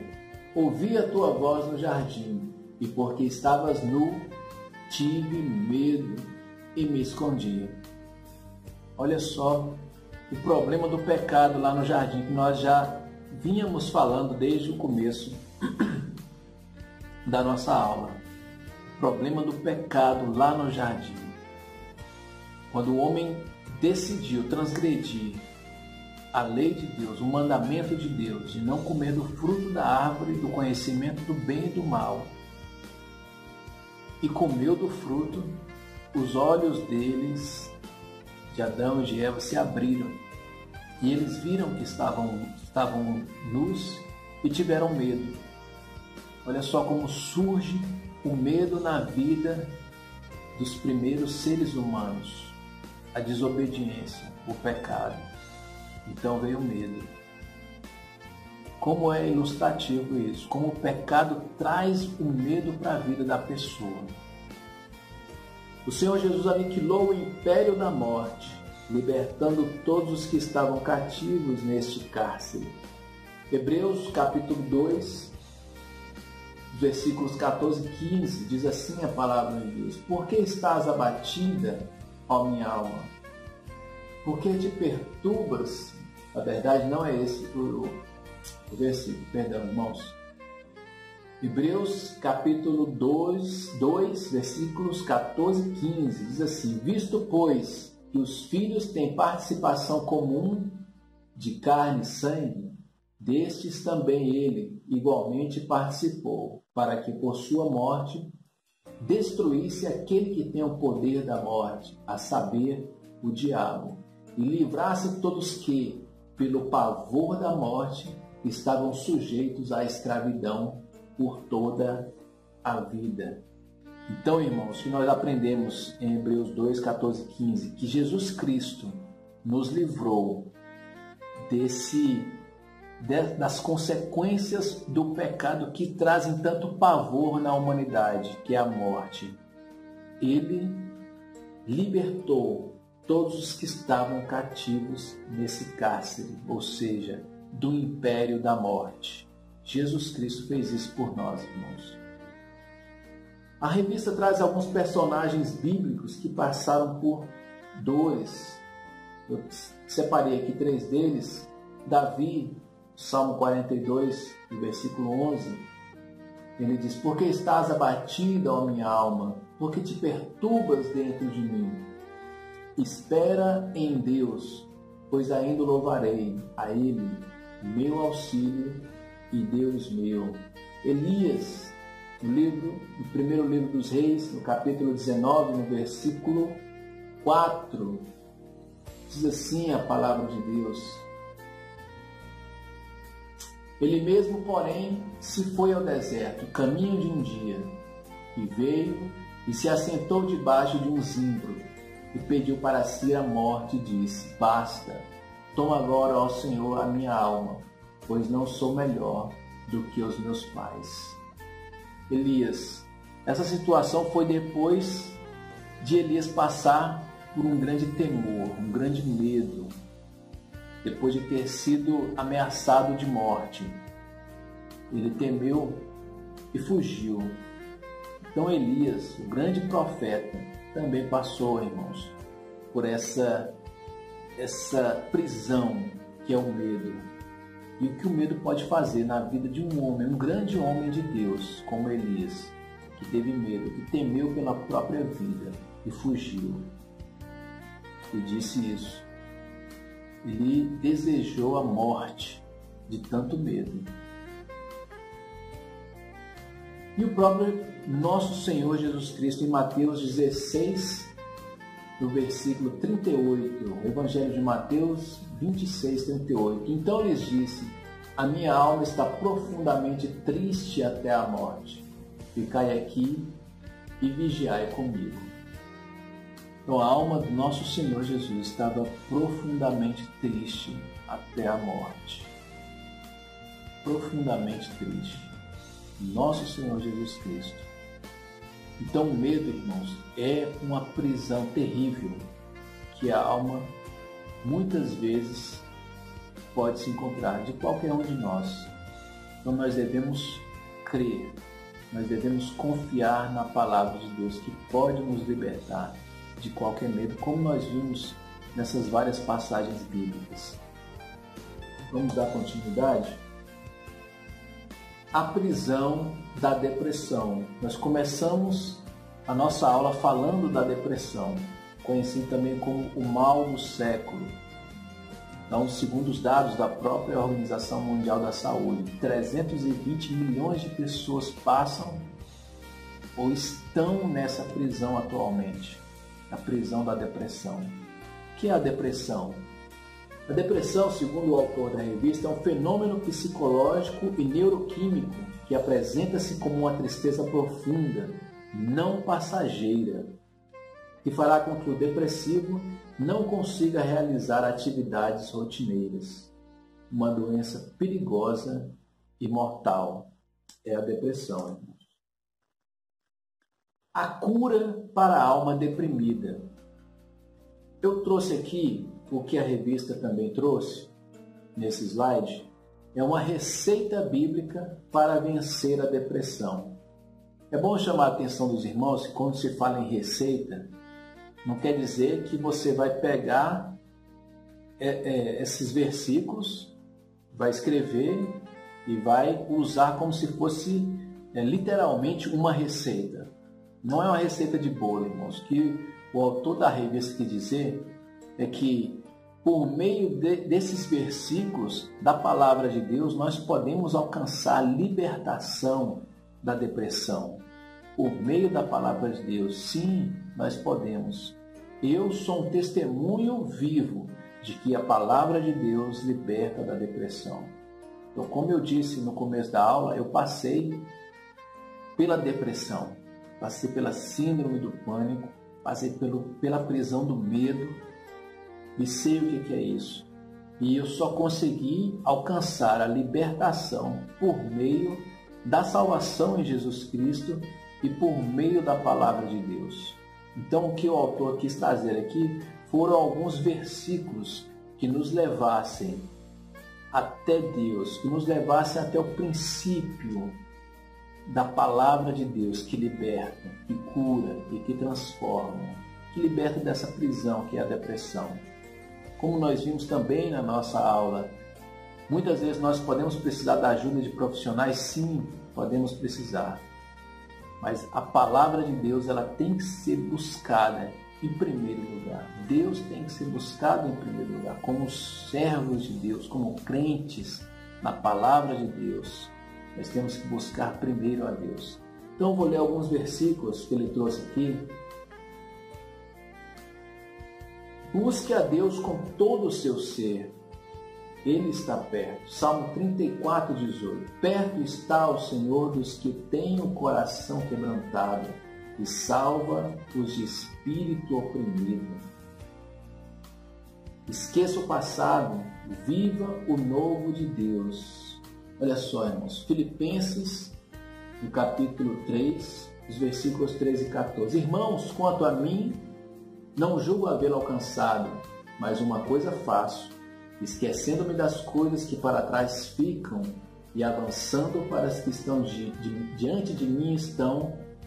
ouvi a tua voz no jardim, e porque estavas nu, tive medo e me escondi. Olha só o problema do pecado lá no jardim, que nós já vínhamos falando desde o começo. da nossa aula. O problema do pecado lá no jardim. Quando o homem decidiu transgredir a lei de Deus, o mandamento de Deus, de não comer do fruto da árvore do conhecimento do bem e do mal, e comeu do fruto, os olhos deles, de Adão e de Eva, se abriram, e eles viram que estavam nus e tiveram medo. Olha só como surge o medo na vida dos primeiros seres humanos. A desobediência, o pecado. Então veio o medo. Como é ilustrativo isso? Como o pecado traz o medo para a vida da pessoa. O Senhor Jesus aniquilou o império da morte, libertando todos os que estavam cativos neste cárcere. Hebreus capítulo 2, versículos 14 e 15, diz assim a palavra de Deus: Por que estás abatida, ó minha alma? Por que te perturbas? Na verdade, não é esse o versículo, perdão, irmãos. Hebreus capítulo 2, versículos 14 e 15, diz assim: Visto, pois, que os filhos têm participação comum de carne e sangue, destes também ele igualmente participou, para que por sua morte destruísse aquele que tem o poder da morte, a saber, o diabo, e livrasse todos que, pelo pavor da morte, estavam sujeitos à escravidão por toda a vida. Então, irmãos, que nós aprendemos em Hebreus 2, 14 e 15, que Jesus Cristo nos livrou das consequências do pecado que trazem tanto pavor na humanidade, que é a morte. Ele libertou todos os que estavam cativos nesse cárcere, ou seja, do império da morte. Jesus Cristo fez isso por nós, irmãos. A revista traz alguns personagens bíblicos que passaram por dores. Eu separei aqui 3 deles. Davi, Salmo 42, versículo 11, ele diz: Por que estás abatida, ó minha alma? Por que te perturbas dentro de mim? Espera em Deus, pois ainda o louvarei, a Ele, meu auxílio e Deus meu. Elias, no primeiro livro dos Reis, no capítulo 19, no versículo 4, diz assim a palavra de Deus: Ele mesmo, porém, se foi ao deserto, caminho de um dia, e veio e se assentou debaixo de um zimbro, e pediu para si a morte, e disse: Basta, toma agora, ó Senhor, a minha alma, pois não sou melhor do que os meus pais. Elias, essa situação foi depois de Elias passar por um grande temor, um grande medo, depois de ter sido ameaçado de morte. Ele temeu e fugiu. Então Elias, o grande profeta, também passou, irmãos, por essa prisão que é o medo. E o que o medo pode fazer na vida de um homem, um grande homem de Deus, como Elias, que teve medo, que temeu pela própria vida e fugiu. E disse isso. Ele desejou a morte de tanto medo. E o próprio nosso Senhor Jesus Cristo, em Mateus 16, no versículo 38, o Evangelho de Mateus 26, 38. Então lhes disse: A minha alma está profundamente triste até a morte. Ficai aqui e vigiai comigo. Então a alma do nosso Senhor Jesus estava profundamente triste até a morte. Profundamente triste. Nosso Senhor Jesus Cristo. Então o medo, irmãos, é uma prisão terrível que a alma muitas vezes pode se encontrar de qualquer um de nós. Então nós devemos crer, nós devemos confiar na palavra de Deus que pode nos libertar de qualquer medo, como nós vimos nessas várias passagens bíblicas. Vamos dar continuidade? a prisão da depressão. Nós começamos a nossa aula falando da depressão, conhecido também como o mal do século. Então, segundo os dados da própria Organização Mundial da Saúde, 320 milhões de pessoas passam ou estão nessa prisão atualmente, a prisão da depressão. O que é a depressão? A depressão, segundo o autor da revista, é um fenômeno psicológico e neuroquímico que apresenta-se como uma tristeza profunda, não passageira, que fará com que o depressivo não consiga realizar atividades rotineiras. Uma doença perigosa e mortal é a depressão. A cura para a alma deprimida. Eu trouxe aqui o que a revista também trouxe, nesse slide, é uma receita bíblica para vencer a depressão. É bom chamar a atenção dos irmãos que quando se fala em receita, não quer dizer que você vai pegar esses versículos, vai escrever e vai usar como se fosse literalmente uma receita. Não é uma receita de bolo, irmãos. Que o autor da revista quer dizer é que por meio desses versículos da palavra de Deus, nós podemos alcançar a libertação da depressão. Por meio da palavra de Deus, sim, nós podemos. Eu sou um testemunho vivo de que a palavra de Deus liberta da depressão. Então, como eu disse no começo da aula, eu passei pela depressão, passei pela síndrome do pânico, passei pela prisão do medo e sei o que é isso. E eu só consegui alcançar a libertação por meio da salvação em Jesus Cristo e por meio da palavra de Deus. Então, o que o autor quis trazer aqui foram alguns versículos que nos levassem até Deus, que nos levassem até o princípio da palavra de Deus que liberta, que cura e que transforma, que liberta dessa prisão que é a depressão. Como nós vimos também na nossa aula, muitas vezes nós podemos precisar da ajuda de profissionais, sim, podemos precisar. Mas a palavra de Deus, ela tem que ser buscada em primeiro lugar. Deus tem que ser buscado em primeiro lugar, como servos de Deus, como crentes na palavra de Deus. Nós temos que buscar primeiro a Deus. Então eu vou ler alguns versículos que ele trouxe aqui. Busque a Deus com todo o seu ser. Ele está perto. Salmo 34, 18. Perto está o Senhor dos que têm o coração quebrantado e salva os de espírito oprimido. Esqueça o passado, viva o novo de Deus. Olha só, irmãos, Filipenses, no capítulo 3, os versículos 13 e 14. Irmãos, quanto a mim, não julgo havê-lo alcançado, mas uma coisa faço, esquecendo-me das coisas que para trás ficam e avançando para as que estão diante de mim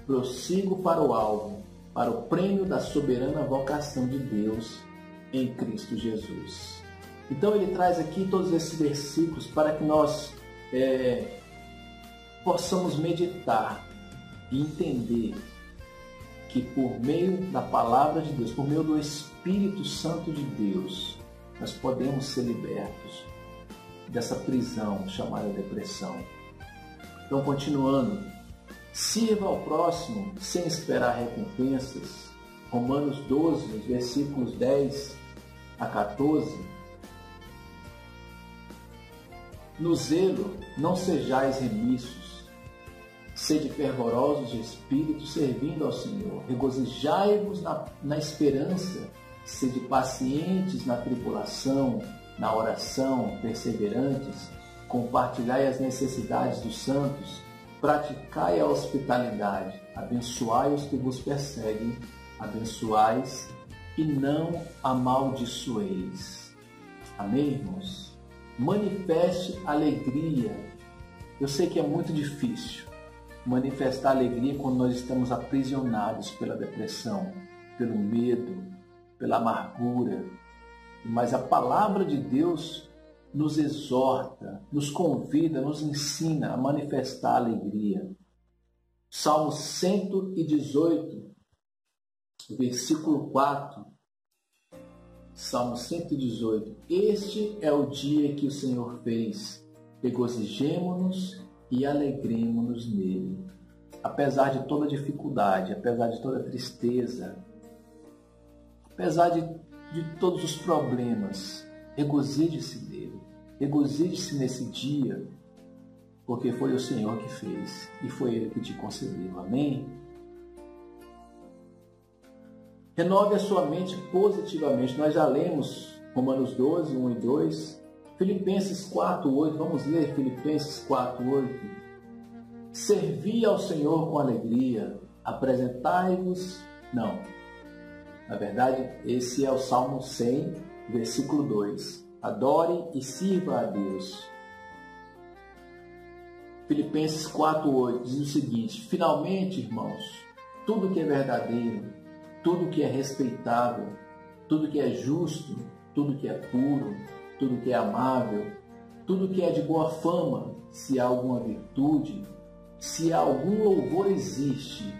prossigo para o alvo, para o prêmio da soberana vocação de Deus em Cristo Jesus. Então ele traz aqui todos esses versículos para que nós possamos meditar e entender que por meio da palavra de Deus, por meio do Espírito Santo de Deus, nós podemos ser libertos dessa prisão chamada depressão. Então, continuando, sirva ao próximo sem esperar recompensas. Romanos 12, versículos 10 a 14. No zelo, não sejais remissos, sede fervorosos de espírito, servindo ao Senhor. Regozijai-vos na esperança, sede pacientes na tribulação, na oração, perseverantes, compartilhai as necessidades dos santos, praticai a hospitalidade, abençoai os que vos perseguem, abençoais e não amaldiçoeis. Amém, irmãos? Manifeste alegria. Eu sei que é muito difícil manifestar alegria quando nós estamos aprisionados pela depressão, pelo medo, pela amargura. Mas a palavra de Deus nos exorta, nos convida, nos ensina a manifestar alegria. Salmo 118, versículo 4. Salmo 118. Este é o dia que o Senhor fez. Regozijemo-nos e alegremo-nos nele. Apesar de toda dificuldade, apesar de toda tristeza, apesar de todos os problemas, regozije-se nele. Regozije-se nesse dia, porque foi o Senhor que fez e foi Ele que te concedeu. Amém? Renove a sua mente positivamente. Nós já lemos Romanos 12, 1 e 2. Filipenses 4, 8. Vamos ler Filipenses 4, 8. Servi ao Senhor com alegria. Apresentai-vos... Não. Na verdade, esse é o Salmo 100, versículo 2. Adore e sirva a Deus. Filipenses 4, 8 diz o seguinte: finalmente, irmãos, tudo que é verdadeiro, tudo que é respeitável, tudo que é justo, tudo que é puro, tudo que é amável, tudo que é de boa fama, se há alguma virtude, se algum louvor existe,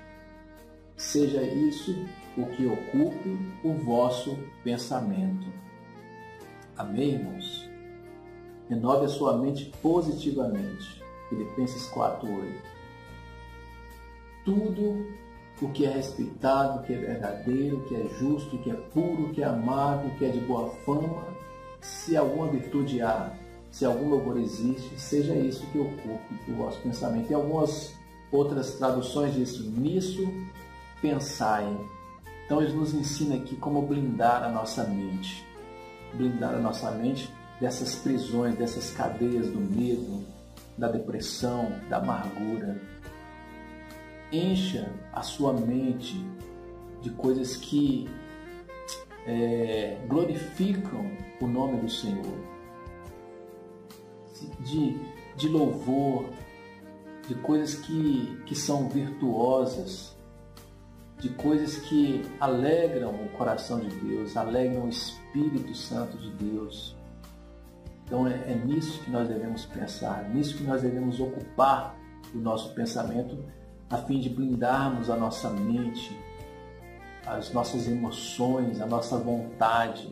seja isso o que ocupe o vosso pensamento. Amém, irmãos? Renove a sua mente positivamente. Filipenses 4, 8. Tudo o que é respeitado, que é verdadeiro, que é justo, que é puro, que é amável, que é de boa fama, se alguma virtude há, se algum louvor existe, seja isso que ocupe o vosso pensamento. Tem algumas outras traduções disso. Nisso pensai. Então ele nos ensina aqui como blindar a nossa mente. Blindar a nossa mente dessas prisões, dessas cadeias do medo, da depressão, da amargura. Encha a sua mente de coisas que glorificam o nome do Senhor, de louvor, de coisas que são virtuosas, de coisas que alegram o coração de Deus, alegram o Espírito Santo de Deus. Então é nisso que nós devemos pensar, nisso que nós devemos ocupar o nosso pensamento, a fim de blindarmos a nossa mente, as nossas emoções, a nossa vontade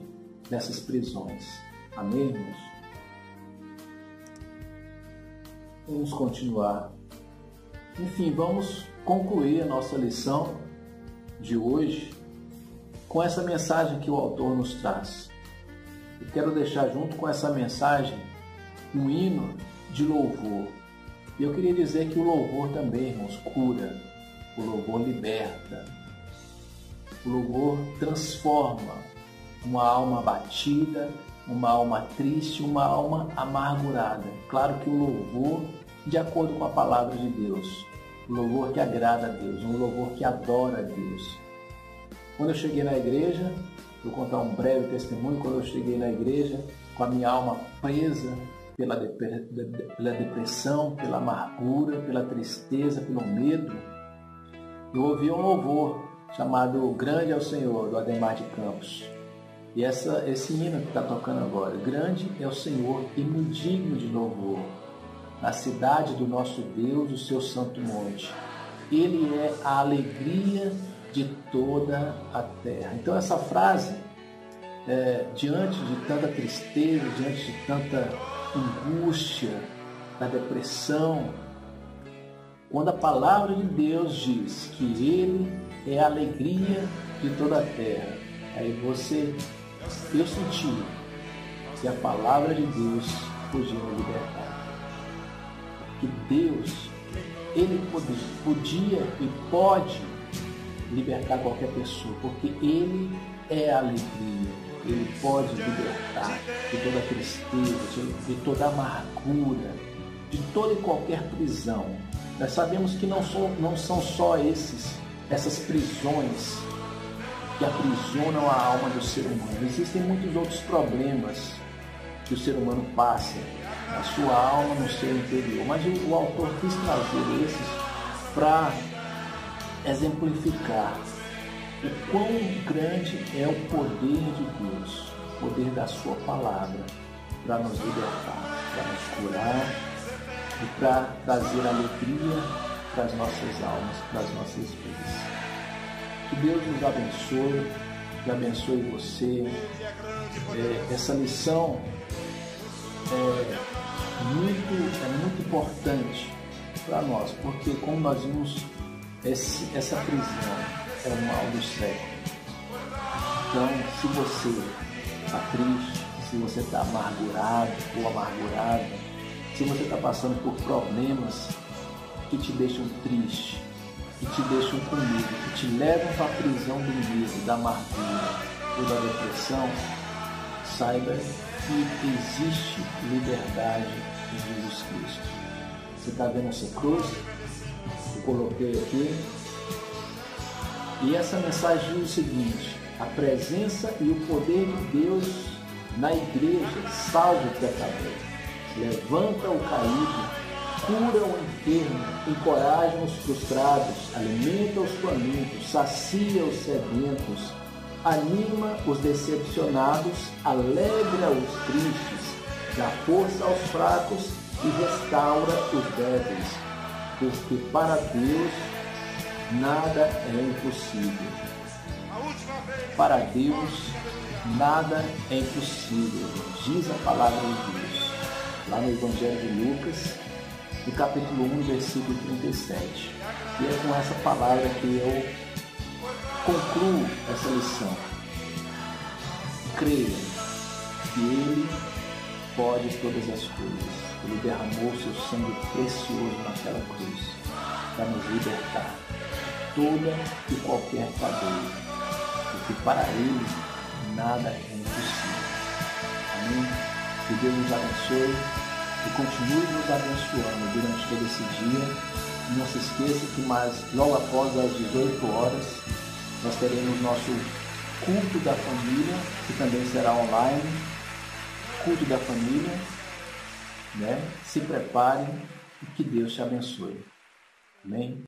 dessas prisões. Amém, irmãos? Vamos continuar. Enfim, vamos concluir a nossa lição de hoje com essa mensagem que o autor nos traz. Eu quero deixar junto com essa mensagem um hino de louvor. E eu queria dizer que o louvor também, irmãos, cura. O louvor liberta. O louvor transforma uma alma abatida, uma alma triste, uma alma amargurada. Claro que o louvor de acordo com a palavra de Deus. Um louvor que agrada a Deus, um louvor que adora a Deus. Quando eu cheguei na igreja, vou contar um breve testemunho, quando eu cheguei na igreja com a minha alma presa pela depressão, pela amargura, pela tristeza, pelo medo, eu ouvi um louvor chamado Grande é o Senhor, do Ademar de Campos. E esse hino que está tocando agora, grande é o Senhor e muito digno de louvor, na cidade do nosso Deus, o seu santo monte. Ele é a alegria de toda a terra. Então essa frase, diante de tanta tristeza, diante de tanta angústia, da depressão, quando a palavra de Deus diz que Ele é a alegria de toda a terra, aí eu senti que a palavra de Deus podia me libertar. Que Deus, Ele podia e pode libertar qualquer pessoa, porque Ele é a alegria. Ele pode libertar de toda a tristeza, de toda a amargura, de toda e qualquer prisão. Nós sabemos que não são só essas prisões que aprisionam a alma do ser humano. Existem muitos outros problemas que o ser humano passa na sua alma, no seu interior. Mas o autor quis trazer esses para exemplificar o quão grande é o poder de Deus, o poder da sua palavra. para nos libertar, para nos curar e para trazer alegria para as nossas almas, para as nossas vidas. Que Deus nos abençoe, que abençoe você. Essa lição é muito importante para nós, porque como nós vimos, essa prisão é o mal do século. Então, se você está triste, se você está amargurado ou amargurada, se você está passando por problemas que te deixam triste, que te deixam com medo, que te levam para a prisão do medo, da amargura ou da depressão, saiba que existe liberdade em Jesus Cristo. Você está vendo essa cruz? Eu coloquei aqui. E essa mensagem diz o seguinte: a presença e o poder de Deus na igreja salva o pecador, levanta o caído, cura o enfermo, encoraja os frustrados, alimenta os famintos, sacia os sedentos, anima os decepcionados, alegra os tristes, dá força aos fracos e restaura os débeis, porque para Deus nada é impossível. Para Deus nada é impossível, diz a palavra de Deus, lá no Evangelho de Lucas, no capítulo 1, versículo 37. E é com essa palavra que eu concluo essa lição. Creia que Ele pode todas as coisas. Ele derramou seu sangue precioso naquela cruz para nos libertar de toda e qualquer cadeia, porque para Ele nada é impossível. Amém? Que Deus nos abençoe e continue nos abençoando durante todo esse dia. Não se esqueça que logo após as 18 horas nós teremos nosso culto da família, que também será online. Culto da família, né? Se prepare e que Deus te abençoe. Amém?